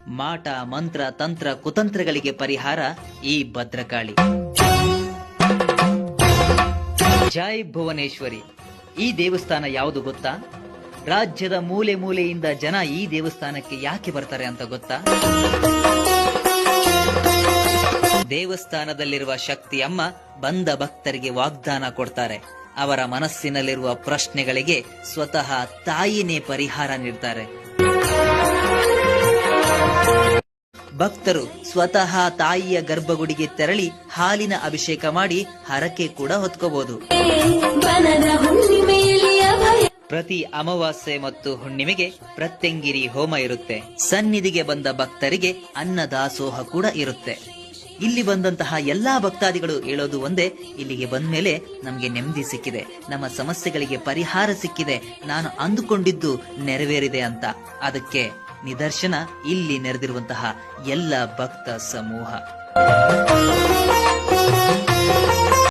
ಮಾಟ ಮಂತ್ರ ತಂತ್ರ ಕುತಂತ್ರಗಳಿಗೆ ಪರಿಹಾರ ಈ ಭದ್ರಕಾಳಿ. ಜೈ ಭುವನೇಶ್ವರಿ. ಈ ದೇವಸ್ಥಾನ ಯಾವುದು ಗೊತ್ತಾ? ರಾಜ್ಯದ ಮೂಲೆ ಮೂಲೆಯಿಂದ ಜನ ಈ ದೇವಸ್ಥಾನಕ್ಕೆ ಯಾಕೆ ಬರ್ತಾರೆ ಅಂತ ಗೊತ್ತಾ? ದೇವಸ್ಥಾನದಲ್ಲಿರುವ ಶಕ್ತಿ ಅಮ್ಮ ಬಂದ ಭಕ್ತರಿಗೆ ವಾಗ್ದಾನ ಕೊಡ್ತಾರೆ. ಅವರ ಮನಸ್ಸಿನಲ್ಲಿರುವ ಪ್ರಶ್ನೆಗಳಿಗೆ ಸ್ವತಃ ತಾಯಿನೇ ಪರಿಹಾರ ನೀಡ್ತಾರೆ. ಭಕ್ತರು ಸ್ವತಃ ತಾಯಿಯ ಗರ್ಭಗುಡಿಗೆ ತೆರಳಿ ಹಾಲಿನ ಅಭಿಷೇಕ ಮಾಡಿ ಹರಕೆ ಕೂಡ ಹೊತ್ಕೋಬಹುದು. ಪ್ರತಿ ಅಮಾವಾಸ್ಯೆ ಮತ್ತು ಹುಣ್ಣಿಮೆಗೆ ಪ್ರತ್ಯಂಗಿರಿ ಹೋಮ ಇರುತ್ತೆ. ಸನ್ನಿಧಿಗೆ ಬಂದ ಭಕ್ತರಿಗೆ ಅನ್ನದಾಸೋಹ ಕೂಡ ಇರುತ್ತೆ. ಇಲ್ಲಿ ಬಂದಂತಹ ಎಲ್ಲಾ ಭಕ್ತಾದಿಗಳು ಹೇಳೋದು ಒಂದೇ, ಇಲ್ಲಿಗೆ ಬಂದ ಮೇಲೆ ನಮ್ಗೆ ನೆಮ್ಮದಿ ಸಿಕ್ಕಿದೆ, ನಮ್ಮ ಸಮಸ್ಯೆಗಳಿಗೆ ಪರಿಹಾರ ಸಿಕ್ಕಿದೆ, ನಾನು ಅಂದುಕೊಂಡಿದ್ದು ನೆರವೇರಿದೆ ಅಂತ. ಅದಕ್ಕೆ ನಿದರ್ಶನ ಇಲ್ಲಿ ನೆರೆದಿರುವಂತಹ ಎಲ್ಲ ಭಕ್ತ ಸಮೂಹ.